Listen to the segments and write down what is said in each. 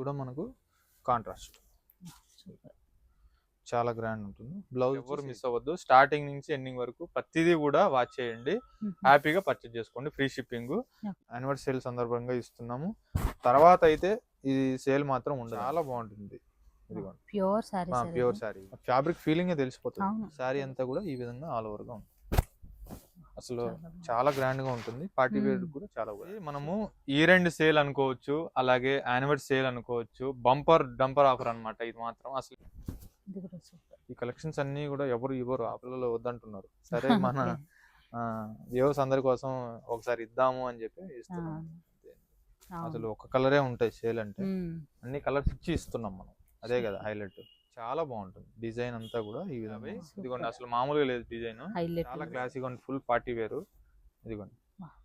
కూడా మనకు కాంట్రాస్ట్ చాలా గ్రాండ్ ఉంటుంది. బ్లౌజ్ ఎవరు మిస్ అవ్వద్దు. స్టార్టింగ్ నుంచి ఎండింగ్ వరకు ప్రతిదీ కూడా వాచ్ చేయండి. హ్యాపీగా పర్చేజ్ చేసుకోండి. ఫ్రీ షిప్పింగ్ యానివర్సరీ సేల్ సందర్భంగా ఇస్తున్నాము. తర్వాత అయితే ఈ సేల్ మాత్రం ఉండదు. చాలా బాగుంటుంది. Pure sorry, pure sorry, fabric feeling తెలిసిపోతుంది. సారీ అంతా కూడా ఈ విధంగా ఆల్ ఓవర్ గా ఉంటుంది. అసలు చాలా గ్రాండ్ గా ఉంటుంది. పార్టీ వేర్ కూడా చాలా మనము ఇయర్ ఎండ్ సేల్ అనుకోవచ్చు, అలాగే యానివర్సరీ సేల్ అనుకోవచ్చు. బంపర్ డంపర్ ఆఫర్ అన్నమాట ఇది మాత్రం. అసలు ఈ కలెక్షన్స్ అన్ని కూడా ఎవరు ఇవ్వరు, ఆ పిల్లలు వద్దంటున్నారు. సరే మన వ్యూవర్స్ అందరి కోసం ఒకసారి ఇద్దాము అని చెప్పి ఇస్తున్నాం. అసలు ఒక కలరే ఉంటాయి సేల్ అంటే, అన్ని కలర్స్ ఇచ్చి ఇస్తున్నాం మనం. అదే కదా హైలైట్. చాలా బాగుంటుంది డిజైన్ అంతా కూడా ఈ విధంగా. ఇదిగోండి అసలు మామూలుగా లేదు డిజైన్, చాలా క్లాసిక్ ఉంది. ఫుల్ పార్టీ వేరు. ఇదిగోండి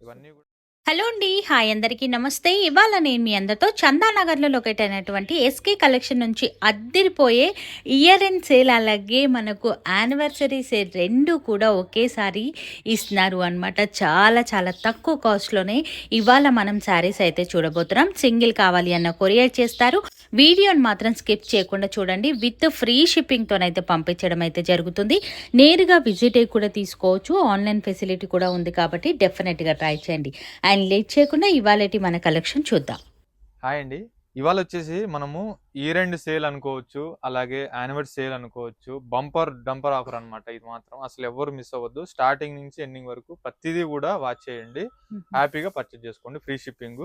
ఇవన్నీ కూడా. హలో అండి, హాయ్ అందరికీ నమస్తే. ఇవాళ నేను మీ అందరితో చందానగర్లో లొకేట్ అయినటువంటి ఎస్కే కలెక్షన్ నుంచి అద్దిరిపోయే ఇయర్ ఎండ్ సేల్ అలాగే మనకు యానివర్సరీ సేల్ రెండు కూడా ఒకేసారి ఇస్తున్నారు అనమాట. చాలా చాలా తక్కువ కాస్ట్లోనే ఇవాళ మనం శారీస్ అయితే చూడబోతున్నాం. సింగిల్ కావాలి అన్న కొరియర్ చేస్తారు. వీడియోని మాత్రం స్కిప్ చేయకుండా చూడండి. విత్ ఫ్రీ షిప్పింగ్తోనైతే పంపించడం అయితే జరుగుతుంది. నేరుగా విజిట్ అయ్యి కూడా తీసుకోవచ్చు. ఆన్లైన్ ఫెసిలిటీ కూడా ఉంది కాబట్టి డెఫినెట్గా ట్రై చేయండి. అండ్ లేట్ చేయకుండా ఇవాళటి మన కలెక్షన్ చూద్దాం. హాయ్ అండి, ఇవాళ వచ్చేసి మనము ఇయర్ ఎండ్ సేల్ అనుకోవచ్చు, అలాగే యానివర్సరీ సేల్ అనుకోవచ్చు. బంపర్ డంపర్ ఆఫర్ అన్నమాట ఇది మాత్రం. అసలు ఎవరు మిస్ అవ్వద్దు. స్టార్టింగ్ నుంచి ఎండింగ్ వరకు ప్రతిదీ కూడా వాచ్ చేయండి. హ్యాపీగా పర్చేజ్ చేసుకోండి. Free shipping.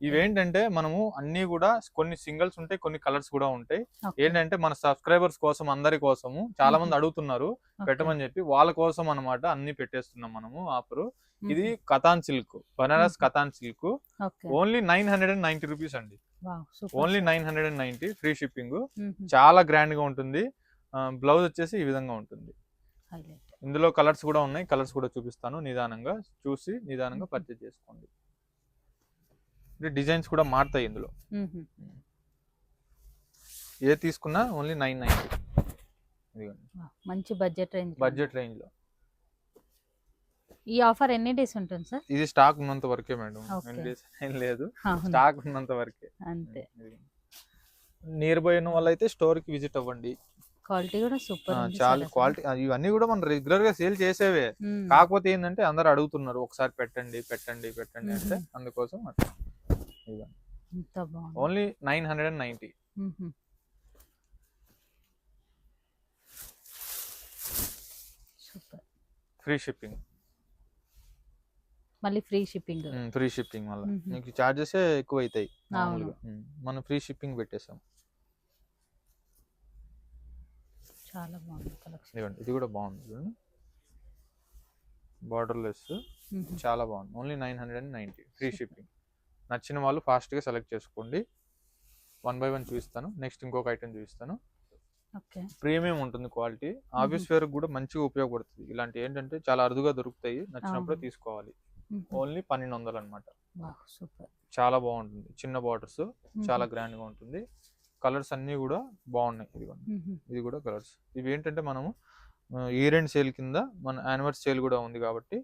ఇవేంటంటే మనము అన్ని కూడా కొన్ని సింగిల్స్ ఉంటాయి, కొన్ని కలర్స్ కూడా ఉంటాయి. ఏంటంటే మన సబ్స్క్రైబర్స్ కోసం, అందరి కోసము చాలా మంది అడుగుతున్నారు పెట్టమని చెప్పి, వాళ్ళ కోసం అన్నమాట అన్ని పెట్టేస్తున్నాం మనము ఆఫర్. ఇది katan silk, Banaras katan silk. Only 990 rupees అండి. Only 990 free shipping. చాలా గ్రాండ్ గా ఉంటుంది. బ్లౌజ్ వచ్చేసి ఈ విధంగా ఉంటుంది. ఇందులో కలర్స్ కూడా ఉన్నాయి, కలర్స్ కూడా చూపిస్తాను. నిదానంగా చూసి నిదానంగా పర్చేజ్ చేసుకోండి. డిజైన్స్ కూడా మారుతాయి ఇందులో. ఏ తీసుకున్నా ఓన్లీ 990. మంచి బడ్జెట్ రేంజ్ లో. ఈ ఆఫర్ ఎన్ని డేస్ ఉంటుంది సార్? ఇది స్టాక్ ఉన్నంత వరకే మేడం, ఎన్ని డేస్ ఏం లేదు, స్టాక్ ఉన్నంత వరకే అంతే. నియర్ బై ఉన్న వాళ్ళు అయితే స్టోర్ కి విజిట్ అవ్వండి. క్వాలిటీ కూడా సూపర్, చాలా క్వాలిటీ. ఇవన్నీ కూడా మనం రెగ్యులర్ గా సేల్ చేసేవే. కాకపోతే ఏంటంటే అందరు అడుగుతున్నారు ఒకసారి పెట్టండి పెట్టండి పెట్టండి అంటే, అందుకోసం ఓన్లీ 990. సూపర్. Free shipping. మళ్ళీ ఫ్రీ షిప్పింగ్. ఫ్రీ షిప్పింగ్ వల్ల మీకు చార్జెస్ ఎక్కువ అవుతాయి మామూలుగా. మనం ఫ్రీ షిప్పింగ్ పెట్టేసాం. చాలా బాగుంది కలెక్షన్. ఇది కూడా బాగుంది, బార్డర్ లెస్, చాలా బాగుంది. Only 990 free shipping. నచ్చిన వాళ్ళు ఫాస్ట్ గా సెలెక్ట్ చేసుకోండి. 1 by 1 చూపిస్తాను. నెక్స్ట్ ఇంకొక ఐటమ్ చూపిస్తాను. ప్రీమియం ఉంటుంది క్వాలిటీ. ఆఫీస్ వేర్ కూడా మంచిగా ఉపయోగపడుతుంది. ఇలాంటి ఏంటంటే చాలా అరుదుగా దొరుకుతాయి, నచ్చినప్పుడే తీసుకోవాలి. ఓన్లీ 1200 అనమాట. చాలా బాగుంటుంది. చిన్న బార్డర్స్, చాలా గ్రాండ్ గా ఉంటుంది. కలర్స్ అన్ని కూడా బాగున్నాయి. ఇది కూడా కలర్స్. ఇవి ఏంటంటే మనము ఇయర్ ఎండ్ సేల్ కింద మన యానివర్సరీ సేల్ కూడా ఉంది కాబట్టి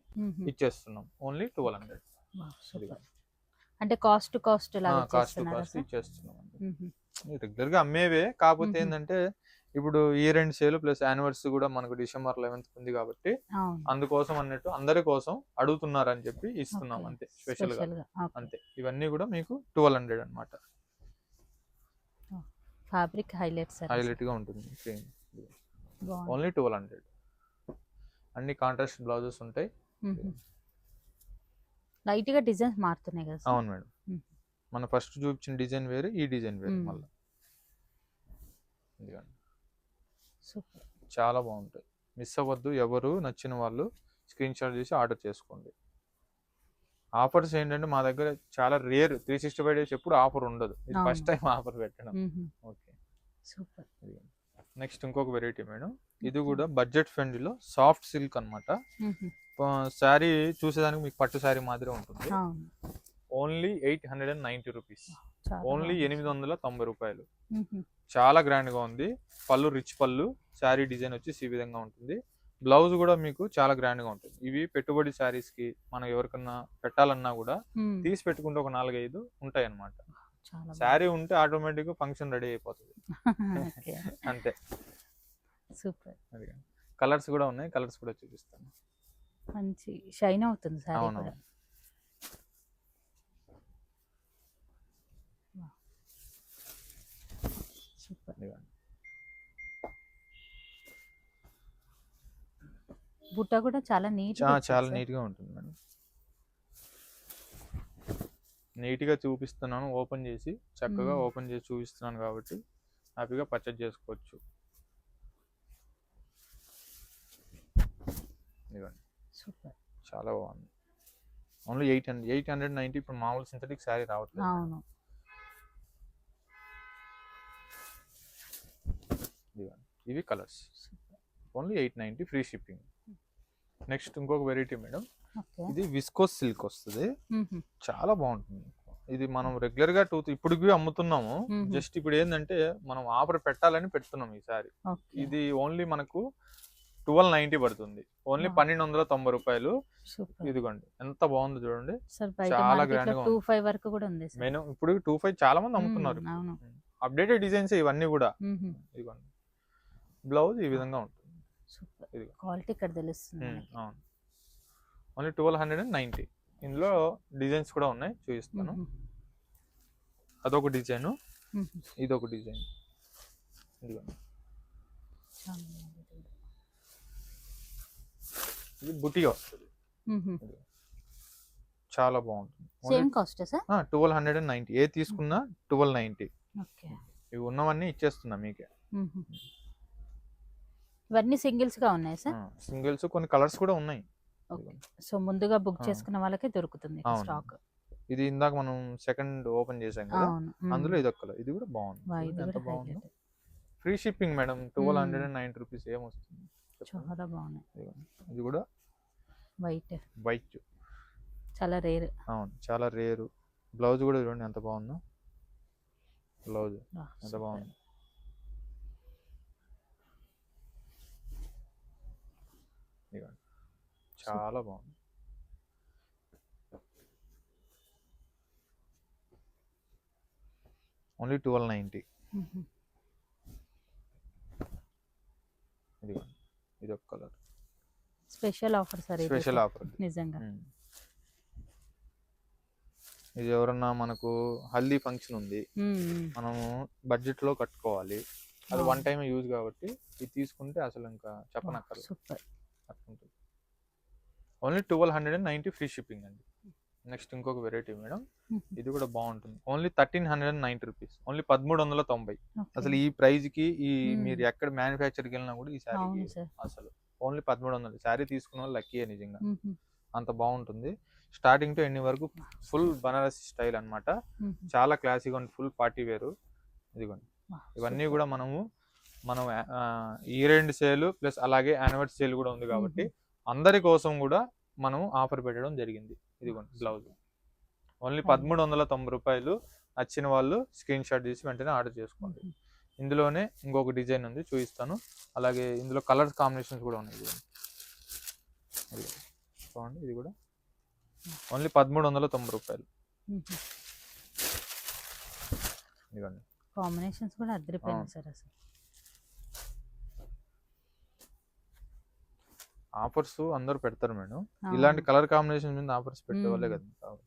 ఇచ్చేస్తున్నాం. ఓన్లీ 1200. అంటే కాస్ట్ ఇచ్చేస్తున్నాం. రెగ్యులర్ గా అమ్మేవే, కాకపోతే ఏంటంటే ఇప్పుడు year end sale plus anniversary కూడా మనకు December 11th ఉంది కాబట్టి అందుకోసం అన్నట్టు అందరి కోసం అడుగుతున్నారు అని చెప్పి ఇస్తున్నాం అంతే, స్పెషల్ గా అంతే. ఇవన్నీ కూడా మీకు 1200 అన్నమాట. ఫ్యాబ్రిక్ హైలైట్ గా ఉంటుంది. ఓన్లీ 1200. అన్ని కాంట్రాస్ట్ బ్లౌజెస్ ఉంటాయి. లైట్ గా డిజైన్స్ మారుతున్నాయి కదా. అవును మేడం, మన ఫస్ట్ చూపించిన డిజైన్ వేరు, ఈ డిజైన్ వేరు మళ్ళీ. చాలా బాగుంటాయి. మిస్ అవ్వద్దు. ఎవరు నచ్చిన వాళ్ళు స్క్రీన్ షాట్ చేసి ఆర్డర్ చేసుకోండి. ఆఫర్స్ ఏంటంటే మా దగ్గర చాలా రేర్. 365 డేస్ ఎప్పుడు ఆఫర్ ఉండదు. ఇది ఫస్ట్ టైం ఆఫర్ పెట్టడం. Okay, super. నెక్స్ట్ ఇంకొక వెరైటీ మేడం. ఇది కూడా బడ్జెట్ ఫ్రెండ్లీలో సాఫ్ట్ సిల్క్ అన్నమాట. శారీ చూసేదానికి మీకు పట్టు శారీ మాదిరి ఉంటుంది. Only 890 rupees. ఓన్లీ 890 రూపాయలు. చాలా గ్రాండ్ గా ఉంది. పళ్ళు రిచ్ పళ్ళు, శారీ డిజైన్ వచ్చేసి ఈ విధంగా ఉంటుంది. బ్లౌజ్ కూడా మీకు చాలా గ్రాండ్ గా ఉంటుంది. ఇవి పెట్టుబడి శారీస్ కి మనం ఎవరికన్నా పెట్టాలన్నా కూడా తీసి పెట్టుకుంటే ఒక 4-5 ఉంటాయి అన్నమాట. చాలా శారీ ఉంటే ఆటోమేటిక్ గా ఫంక్షన్ రెడీ అయిపోతుంది. ఓకే. అంతే. సూపర్. అది కలర్స్ కూడా ఉన్నాయి, కలర్స్ కూడా చూపిస్తాను. మంచి షైన్ అవుతుంది సారీ అవును. కూడా. సూపర్. బుట్ట కూడా చాలా నీట్ చాలా నీట్ గా ఉంటుంది మేడం. నీట్ గా చూపిస్తున్నాను, ఓపెన్ చేసి చక్కగా ఓపెన్ చేసి చూపిస్తున్నాను కాబట్టి హ్యాపీగా పర్చేజ్ చేసుకోవచ్చు. ఇదిగోండి. సూపర్. చాలా బాగుంది. ఓన్లీ 890. ఇప్పుడు మామూలు సింథటిక్ శారీ రావట్లేదు. అవును. ఇవి colours. Only 890 free shipping. Next ఇంకొక వెరైటీ మేడం, ఇది విస్కోస్ సిల్క్ వస్తుంది. చాలా బాగుంటుంది. ఇది మనం రెగ్యులర్ గా ఇప్పుడు అమ్ముతున్నాము. జస్ట్ ఇప్పుడు ఏంటంటే మనం ఆఫర్ పెట్టాలని పెడుతున్నాం ఈసారి. ఇది ఓన్లీ మనకు 1290 పడుతుంది. ఓన్లీ 1290 రూపాయలు. ఇదిగోండి ఎంత బాగుంది చూడండి. చాలా గ్రాండ్ గా 25 వరకు కూడా ఉంది. నేను ఇప్పుడు 25 చాలా మంది అమ్ముతున్నారు. అప్డేటెడ్ డిజైన్స్ ఇవన్నీ కూడా. ఇదిగోండి బ్లౌజ్ ఈ విధంగా ఉంటుంది. క్వాలిటీ ఇక్కడ తెలుస్తుంది. అవును. ఓన్లీ 1290. ఇందులో డిజైన్స్ కూడా ఉన్నాయి, చూపిస్తాను. అదొక డిజైన్, ఇదొక డిజైన్. ఇదిగోండి. ఇది బుటీ వస్తుంది. చాలా బాగుంటుంది. Same cost sir? 1290. ఏ తీసుకున్నా 1290. ఓకే. ఇవి ఉన్నవన్నీ ఇచ్చేస్తున్నా మీకే. ఇవన్నీ సింగిల్స్ గా ఉన్నాయి సార్? సింగిల్స్, కొన్ని కలర్స్ కూడా ఉన్నాయి. సో ముందుగా బుక్ చేసుకున్న వాళ్ళకే దొరుకుతుంది స్టాక్. ఇది ఇందాక మనం సెకండ్ ఓపెన్ చేసాం కదా, అందులో ఇదొక కలర్. ఇది కూడా బాగుంది. ఎంత బాగుంది. Free shipping madam. 1290 రూపీస్ ఏమొస్తుంది. చాలా బాగున్నాయి. ఇది కూడా వైట్. చాలా రేర్. అవును, చాలా రేరు. బ్లౌజ్ కూడా చూడండి ఎంత బాగుందో. బ్లౌజ్ ఎంత బాగుంది. చాలా బాగుంది. ఓన్లీ 1290. ఇది ఒక colour. Special offer sir. Special offer నిజంగా. ఇది ఎవరన్నా మనకు హల్దీ ఫంక్షన్ ఉంది, మనము బడ్జెట్ లో కట్టుకోవాలి, అది వన్ టైం యూజ్ కాబట్టి ఇది తీసుకుంటే అసలు ఇంకా చెప్పనక్కర్లేదు. సూపర్. ఓన్లీ 1290 ఫ్రీ షిప్పింగ్ అండి. నెక్స్ట్ ఇంకొక వెరైటీ మేడం, ఇది కూడా బాగుంటుంది. Only 1390 rupees. ఓన్లీ 1390. అసలు ఈ ప్రైజ్ కి మీరు ఎక్కడ మ్యానుఫ్యాక్చర్కి వెళ్ళినా కూడా ఈ శారీకి అసలు ఓన్లీ 1300. శారీ తీసుకున్న వాళ్ళు లక్కీయే నిజంగా. అంత బాగుంటుంది. స్టార్టింగ్ టు ఎండింగ్ వరకు ఫుల్ బనారసి స్టైల్ అన్నమాట. చాలా క్లాసీగా ఉంది. ఫుల్ పార్టీ వేరు. ఇదిగోండి. ఇవన్నీ కూడా మనం ఇయర్ ఎండ్ సేల్ ప్లస్ అలాగే యానివర్సరీ సేల్ కూడా ఉంది కాబట్టి అందరి కోసం కూడా మనం ఆఫర్ పెట్టడం జరిగింది. ఇదిగోండి బ్లౌజ్. ఓన్లీ 1390 రూపాయలు. నచ్చిన వాళ్ళు స్క్రీన్ షాట్ తీసి వెంటనే ఆర్డర్ చేసుకోండి. ఇందులోనే ఇంకొక డిజైన్ ఉంది, చూపిస్తాను. అలాగే ఇందులో కలర్ కాంబినేషన్స్ కూడా ఉన్నాయి. చూడండి, ఇది కూడా ఓన్లీ 1390 రూపాయలు. ఇదిగోండి. కాంబినేషన్స్ కూడా అదిరిపోయింది సార్. అసలు ఆఫర్స్ అందరూ పెడతారు మేడం. ఇలాంటి కలర్ కాంబినేషన్ మీద ఆఫర్స్ పెట్టే వాళ్ళే కదా కావాలి.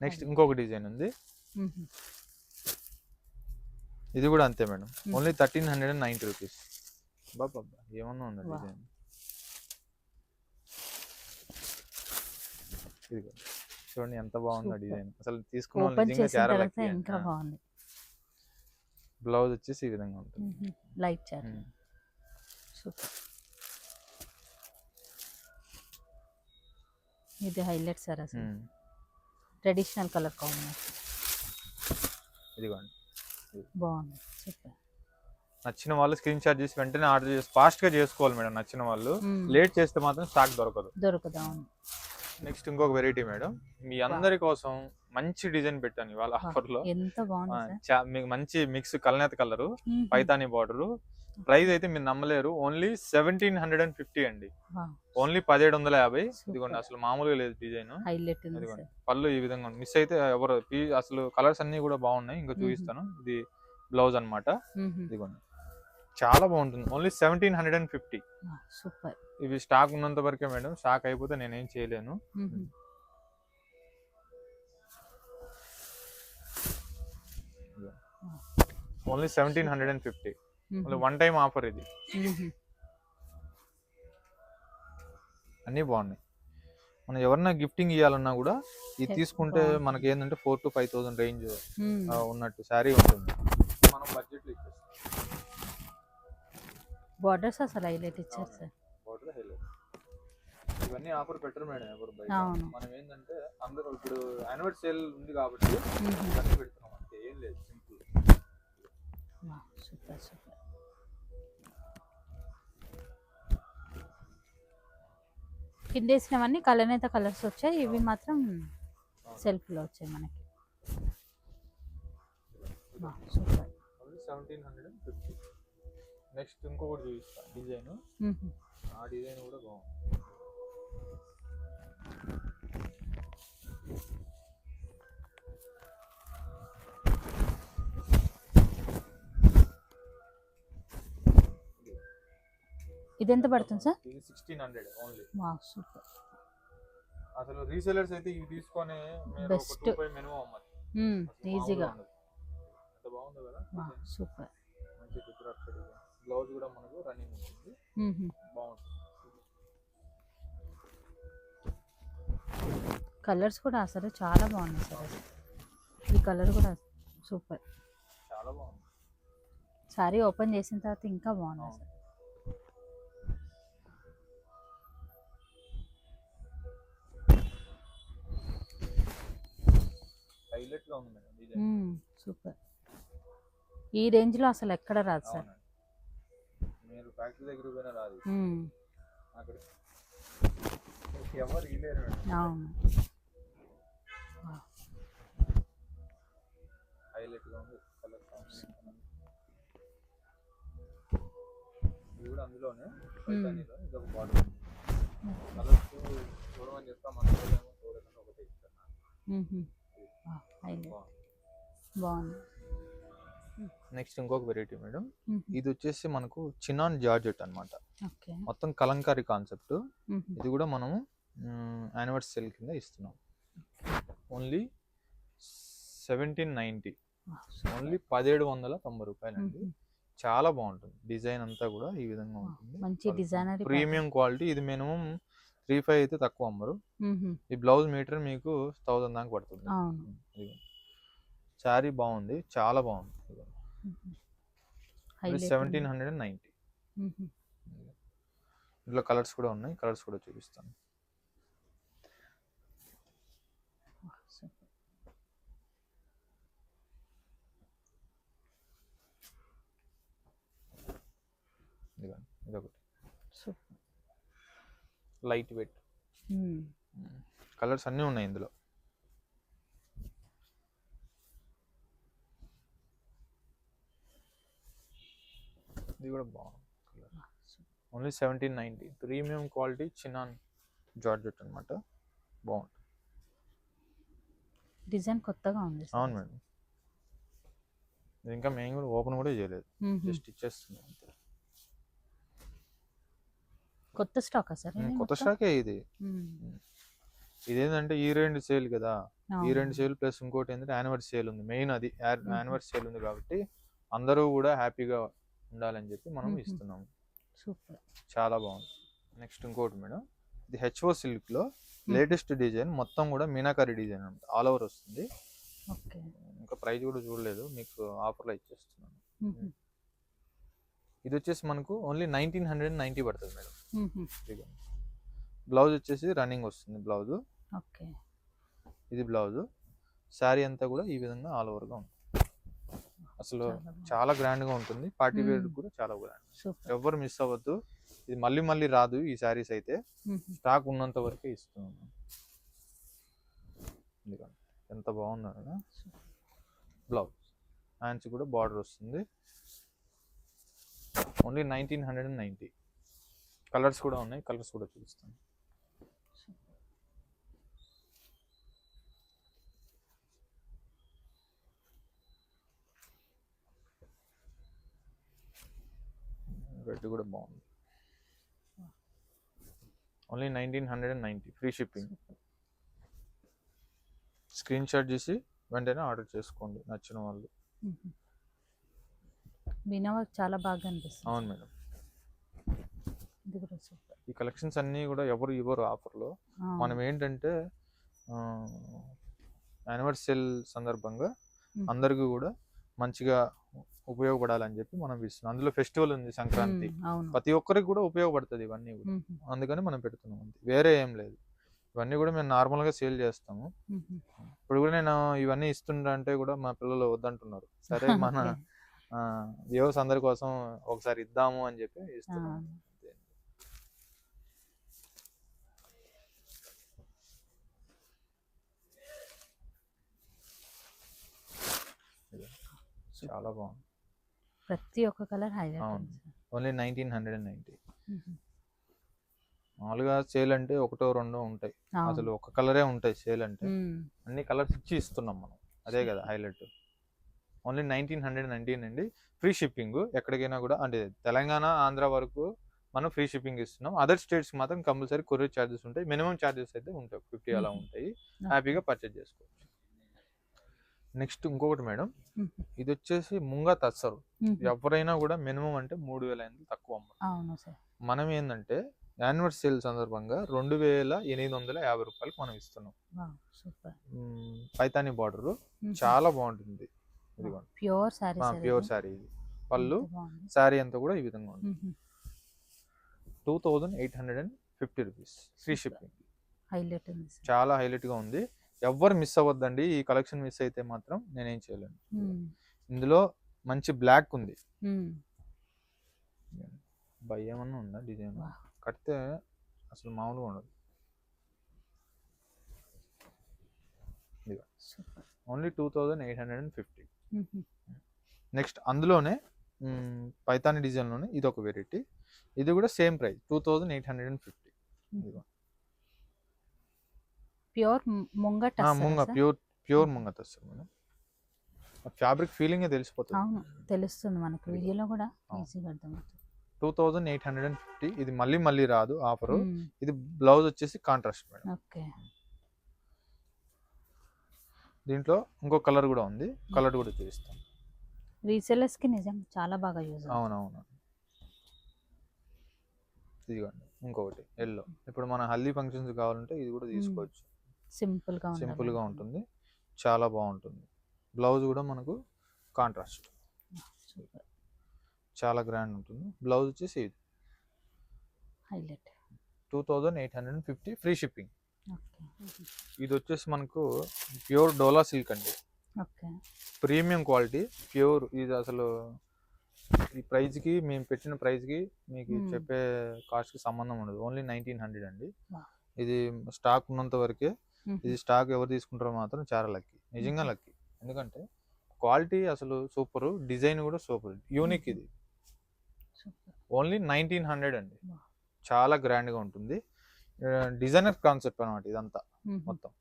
నెక్స్ట్ ఇంకొక డిజైన్ ఉంది. ఇది కూడా అంతే మేడం. Only 1390 rupees. బాబా ఏమన్నా ఉంది డిజైన్. ఇది చూడండి ఎంత బాగుంది డిజైన్. అసలు తీసుకున్న వాళ్ళు నిజంగా చాలా లక్కీ. ఇంకా బాగుంది. బ్లౌజ్ వచ్చేసి ఈ విధంగా ఉంటుంది. లైట్ చాట్. సూపర్. ఇది హైలైట్ సార్. అసలు ట్రెడిషనల్ కలర్ కాంబినేషన్. ఇదిగోండి బాగుంది. సూపర్. నచ్చిన వాళ్ళు స్క్రీన్ షాట్ చేసి వెంటనే ఆర్డర్ చేసి ఫాస్ట్ గా చేసుకోవాలి మేడం. నచ్చిన వాళ్ళు లేట్ చేస్తే మాత్రం స్టాక్ దొరకదు. నెక్స్ట్ ఇంకొక వెరైటీ మేడం, మీ అందరి కోసం మంచి డిజైన్ పెట్టాను ఇవాళ ఆఫర్ లో. ఎంత బాగుంది. మీకు మంచి మిక్స్ కల్నేత కలరు, పైతాని బార్డర్, ప్రైస్ అయితే మీరు నమ్మలేరు, ఓన్లీ 1750 అండి, ఓన్లీ 1750. ఇదిగోండి, అసలు మామూలుగా లేదు డిజైన్. హైలైట్ ఇదిగోండి పళ్ళు ఈ విధంగా ఉంది. మిస్ అయితే ఎవరు అసలు కలర్స్ అన్ని కూడా బాగున్నాయి. ఇంకా చూపిస్తాను. ఇది బ్లౌజ్ అన్నమాట. ఇదిగోండి చాలా బాగుంటుంది, ఓన్లీ 1750. సూపర్. ఇవి స్టాక్ ఉన్నంత వరకే మేడం, స్టాక్ అయిపోతే నేనేం చేయలేను. ఓన్లీ 1750, వన్ టైం ఆఫర్ ఇది. అన్నీ బాగున్నాయి. మనం ఎవరన్నా గిఫ్టింగ్ ఇవ్వాలన్నా కూడా ఇది తీసుకుంటే మనకి ఏంటంటే 4,000 to 5,000 రేంజ్ ఉన్నట్టు శారీ ఉంటుంది. మనం బడ్జెట్ లో ఇచ్చేస్తాం. బార్డర్స్ అసలు హైలైట్ ఇచ్చారు సార్. Border highlight. ఇవన్నీ ఆఫర్ పెట్టరు మేడం ఎవరు బయట. మనం ఏంటంటే అందరూ ఇప్పుడు యాన్యువల్ సేల్ ఉంది కాబట్టి ఇవన్నీ పెడుతున్నాం అంతే, ఏం లేదు, సింపుల్. Super super. కింద వేసినవన్నీ కలనేత కలర్స్ వచ్చాయి, ఇవి మాత్రం సెల్ఫ్ లో వచ్చాయి మనకి. సూపర్. 1750. నెక్స్ట్ ఇంకొకటి చూపిస్తా డిజైన్. ఆ డిజైన్ కూడా బాగుంది. ఇది ఎంత పడుతుంది సార్? ఇది 1600 ఓన్లీ. సూపర్. అసలు రీసెలర్స్ అయితే ఇవి తీసుకొని మీరు ఒక 2 మినిమం అమ్మాలి ఈజీగా. ఎంత బాగుంది కదా. సూపర్. మంచి గుజరాత్ డిజైన్. బ్లౌజ్ కూడా మనకు రన్నింగ్ ఉంటుంది, బాగుంటుంది. కలర్స్ కూడా అసలు చాలా బాగున్నాయి సార్. ఈ కలర్ కూడా సూపర్, చాలా బాగుంది. సారీ ఓపెన్ చేసిన తర్వాత ఇంకా బాగుంది సార్. హైలైట్ గా ఉంది మేడం డిజైన్. సూపర్. ఈ రేంజ్ లో అసలు ఎక్కడ రాదు సార్. మీరు ఫ్యాక్టరీ దగ్గర పోయినా రాదు అక్కడ, ఎవరు ఇలేరు. అవును, హైలైట్ గా ఉంది కలర్ కాంబినేషన్. ఇది కూడా అందులోనే పైతానీలో ఇది ఒక బార్డర్. కలర్స్ చూడమని చెప్తా, మన చూడకుండా ఒకటే ఇస్తాను. బాగుంది. నెక్స్ట్ ఇంకొక వెరైటీ మేడం, ఇది వచ్చేసి మనకు చినాన్ జార్జెట్ అన్నమాట. మొత్తం కలంకారీ కాన్సెప్ట్. ఇది కూడా మనము యానివర్సరీ సేల్ కింద ఇస్తున్నాం. ఓన్లీ 1790, ఓన్లీ 1790 రూపాయలు అండి. చాలా బాగుంటుంది. డిజైన్ అంతా కూడా ఈ విధంగా ఉంటుంది, మంచి డిజైనర్ ప్రీమియం క్వాలిటీ. ఇది మినిమం 3,500 అయితే తక్కువ అమ్మరు. ఈ బ్లౌజ్ మీటర్ మీకు 1000 దాకా పడుతుంది. శారీ బాగుంది, చాలా బాగుంది. 1790. ఇందులో కలర్స్ కూడా ఉన్నాయి, కలర్స్ కూడా చూపిస్తాను. ఇదొకటి లైట్ వెయిట్. కలర్స్ అన్నీ ఉన్నాయి ఇందులో. ఇది కూడా బాగుంది. Only 1790, premium quality chinon georgette అన్నమాట. బాగుంటుంది. డిజైన్ కొత్తగా ఉంది. అవును మేడం, ఇంకా మేము కూడా ఓపెన్ కూడా చేయలేదు, జస్ట్ ఇచ్చేస్తున్నాం అంతే. కొత్త స్టాక్ సార్? కొత్త స్టాకే ఇది. ఇదేంటంటే ఈ రెండు సేల్ కదా, ఈ రెండు సేల్ ప్లస్ ఇంకోటి ఏంటంటే యానివర్సరీ సేల్ ఉంది. మెయిన్ అది యానివర్సరీ సేల్ ఉంది కాబట్టి అందరూ కూడా హ్యాపీగా ఉండాలని చెప్పి మనం ఇస్తున్నాము. సూపర్, చాలా బాగుంది. నెక్స్ట్ ఇంకోటి మేడం, ఇది హెచ్ఓ సిల్క్ లో లేటెస్ట్ డిజైన్, మొత్తం కూడా మీనాకారి డిజైన్ అంట, ఆల్ ఓవర్ వస్తుంది. ఇంకా ప్రైస్ కూడా చూడలేదు, మీకు ఆఫర్లో ఇచ్చేస్తున్నాను. ఇది వచ్చేసి మనకు ఓన్లీ 1990 పడుతుంది మేడం. బ్లౌజ్ వచ్చేసి రన్నింగ్ వస్తుంది బ్లౌజ్. ఇది బ్లౌజ్. శారీ అంతా కూడా ఈ విధంగా ఆల్ ఓవర్ గా ఉంటుంది. అసలు చాలా గ్రాండ్ గా ఉంటుంది. పార్టీ వేర్ కూడా చాలా గ్రాండ్. ఎవరు మిస్ అవ్వద్దు, ఇది మళ్ళీ మళ్ళీ రాదు. ఈ శారీస్ అయితే స్టాక్ ఉన్నంత వరకే ఇస్తున్నాను. ఎంత బాగుందో కదా. బ్లౌజ్ హ్యాండ్స్ కూడా బార్డర్ వస్తుంది. ఓన్లీ 1990. కలర్స్ కూడా ఉన్నాయి, కలర్స్ కూడా చూపిస్తాను. రెడ్ కూడా బాగుంది. Only 1990 free shipping. Screen shot చేసి వెంటనే ఆర్డర్ చేసుకోండి నచ్చిన వాళ్ళు. మీనా వర్క్ చాలా బాగా అనిపిస్తుంది. అవును మేడం. ఇది కూడా సూపర్. ఈ కలెక్షన్స్ అన్నీ కూడా ఎవరు ఇవ్వరు ఆఫర్లో. మనం ఏంటంటే యానివర్సరీ సందర్భంగా అందరికీ కూడా మంచిగా ఉపయోగపడాలని చెప్పి మనం ఇస్తున్నాం. అందులో ఫెస్టివల్ ఉంది సంక్రాంతి, ప్రతి ఒక్కరికి కూడా ఉపయోగపడుతుంది ఇవన్నీ కూడా, అందుకని మనం పెడుతున్నాం అంతే, వేరే ఏం లేదు. ఇవన్నీ కూడా మేము నార్మల్గా సేల్ చేస్తాము. ఇప్పుడు కూడా నేను ఇవన్నీ ఇస్తుంటా అంటే కూడా మా పిల్లలు వద్దంటున్నారు. సరే మన వ్యూవర్స్ అందరి కోసం ఒకసారి ఇద్దాము అని చెప్పి ఇస్తున్నాం. చాలా బాగుంది. ప్రతి ఒక్క కలర్ హైలైట్. ఓన్లీ 1990. మామూలుగా సేల్ అంటే ఒకటో రెండో ఉంటాయి, అసలు ఒక కలరే ఉంటాయి సేల్ అంటే. అన్ని కలర్స్ ఇచ్చి ఇస్తున్నాం మనం, అదే కదా హైలైట్. ఓన్లీ 1990 అండి, ఫ్రీ షిప్పింగ్. ఎక్కడికైనా కూడా అంటే తెలంగాణ ఆంధ్ర వరకు మనం ఫ్రీ షిప్పింగ్ ఇస్తున్నాం. అదర్ స్టేట్స్కి మాత్రం కంపల్సరీ కొరియర్ ఛార్జెస్ ఉంటాయి. మినిమం ఛార్జెస్ అయితే ఉంటాయి, 50 అలా ఉంటాయి. హ్యాపీగా పర్చేజ్ చేసుకోవచ్చు. నెక్స్ట్ ఇంకొకటి మేడం, ఇది వచ్చేసి ముంగా తస్సరు. ఎవరైనా కూడా మినిమం అంటే 3000 తక్కువ అమ్మ. మనం ఏంటంటే యాన్యువల్ సేల్ సందర్భంగా 2850 రూపాయలకి మనం ఇస్తున్నాం. పైతాని బార్డర్ చాలా బాగుంటుంది. ప్యూర్ శారీ ఇది. పళ్ళు శారీ అంతా కూడా ఈ విధంగా ఉంటుంది. 2850 రూపీస్ ఫ్రీ షిప్పింగ్. చాలా హైలైట్ గా ఉంది. ఎవ్వరు మిస్ అవ్వద్దండి. ఈ కలెక్షన్ మిస్ అయితే మాత్రం నేనేం చేయలేను. ఇందులో మంచి బ్లాక్ ఉంది. ఏమన్నా ఉందా డిజైన్? కడితే అసలు మామూలుగా ఉండదు. ఓన్లీ 2850. నెక్స్ట్ అందులోనే పైతాని డిజైన్లోనే ఇది ఒక వెరైటీ. ఇది కూడా same price 2850. Pure munga pure munga tussar madam. Fabric feeling తెలిసిపోతుంది. అవును, తెలుస్తుంది మనకు వీడియోలో కూడా ఈజీగా అర్థమవుతుంది. 2850. ఇది మళ్ళీ రాదు ఆఫర్. ఇది బ్లౌజ్ వచ్చేసి కాంట్రాస్ట్ మేడం. ఓకే. దీంట్లో ఇంకో కలర్ కూడా ఉంది, కలర్ కూడా చూపిస్తాం. రీసెల్లర్స్ కి నిజంగా చాలా బాగా యూజ్. అవునవును. ఇదిగోండి ఇంకొకటి ఎల్లో. ఇప్పుడు మన హల్దీ ఫంక్షన్స్ కావాలంటే ఇది కూడా తీసుకోవచ్చు. సింపుల్ గా ఉంటుంది, చాలా బాగుంటుంది. బ్లౌజ్ కూడా మనకు కాంట్రాస్ట్, చాలా గ్రాండ్ ఉంటుంది. బ్లౌజ్ వచ్చేసి ఇది హైలైట్. 2850 free shipping. ఇది వచ్చేసి మనకు ప్యూర్ డోలా సిల్క్ అండి. Premium quality pure. ఇది అసలు ఈ ప్రైస్ కి, మేము పెట్టిన ప్రైస్ కి మీకు చెప్పే కాస్ట్ కి సంబంధం ఉండదు. ఓన్లీ 1900 అండి. ఇది స్టాక్ ఉన్నంత వరకే. ఇది స్టాక్ ఎవరు తీసుకుంటారో మాత్రం చాలా లక్కీ, నిజంగా లక్కీ. ఎందుకంటే క్వాలిటీ అసలు సూపర్, డిజైన్ కూడా సూపర్, యూనిక్. ఇది ఓన్లీ 1900 అండి. చాలా గ్రాండ్ గా ఉంటుంది. డిజైనర్ కాన్సెప్ట్ అనమాట ఇదంతా మొత్తం.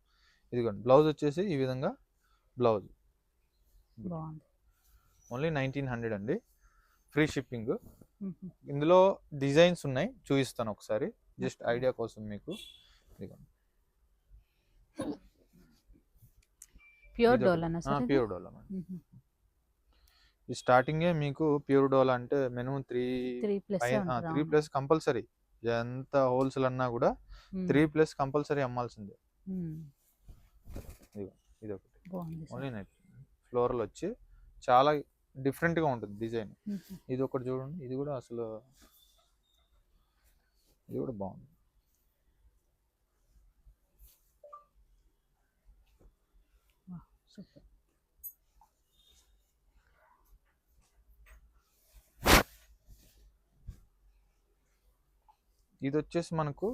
ఇదిగోండి బ్లౌజ్ వచ్చేసి ఈ విధంగా బ్లౌజ్. ఓన్లీ 1900 అండి, ఫ్రీ షిప్పింగ్. ఇందులో డిజైన్స్ ఉన్నాయి, చూపిస్తాను ఒకసారి జస్ట్ ఐడియా కోసం మీకు. ఇదిగోండి ప్యూర్ డోలా. ఈ స్టార్టింగే మీకు ప్యూర్ డోలా అంటే మినిమం 3+ కంపల్సరీ. ఎంత హోల్సేల్ అన్నా కూడా 3+ కంపల్సరీ అమ్మాల్సిందే. ఇది ఒకటి ఓన్లీ నైట్ ఫ్లోరల్ వచ్చి చాలా డిఫరెంట్ గా ఉంటుంది డిజైన్. ఇది ఒకటి చూడండి, ఇది కూడా అసలు ఇది కూడా బాగుంది. ఇది వచ్చేసి మనకు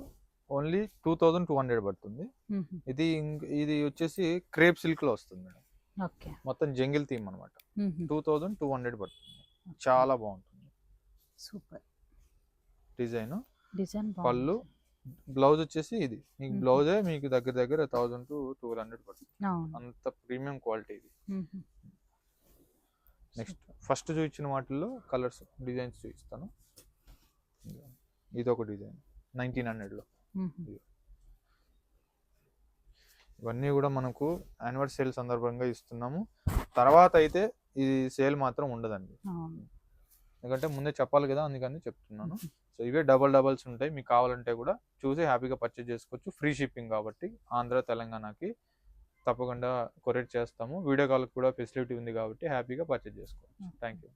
ఓన్లీ 2200 పడుతుంది. ఇది వచ్చేసి క్రేప్ సిల్క్ లో వస్తుంది మేడం. మొత్తం జంగిల్ థీమ్ అనమాట. 2200 పడుతుంది, చాలా బాగుంటుంది. Super design. డిజైన్ పళ్ళు, బాగుంది. బ్లౌజ్ వచ్చేసి ఇది మీకు మ్మ్. బ్లౌజే మీకు దగ్గర దగ్గర 1000 to 1200 పడుతుంది. అవును. అంత ప్రీమియం క్వాలిటీ ఇది. మ్మ్. నెక్స్ట్ ఫస్ట్ చూపించిన వాటిల్లో కలర్స్ డిజైన్స్ చూపిస్తాను. ఇది ఒక డిజైన్ 1900లో. మ్మ్. ఇవన్నీ కూడా మనకు యాన్యువల్ సేల్ సందర్భంగా ఇస్తున్నాము. తర్వాత అయితే ఈ సేల్ మాత్రం ఉండదండి, అవును. ఎందుకంటే ముందే చెప్పాలి కదా, అందుకని చెప్తున్నాను. సో ఇవే డబల్స్ ఉంటాయి, మీకు కావాలంటే కూడా చూసి హ్యాపీగా పర్చేజ్ చేసుకోవచ్చు. ఫ్రీ షిప్పింగ్ కాబట్టి ఆంధ్ర తెలంగాణకి తప్పకుండా కొరియర్ చేస్తాము. వీడియో కాల్ కూడా ఫెసిలిటీ ఉంది కాబట్టి హ్యాపీగా పర్చేజ్ చేసుకోవచ్చు. Thank you.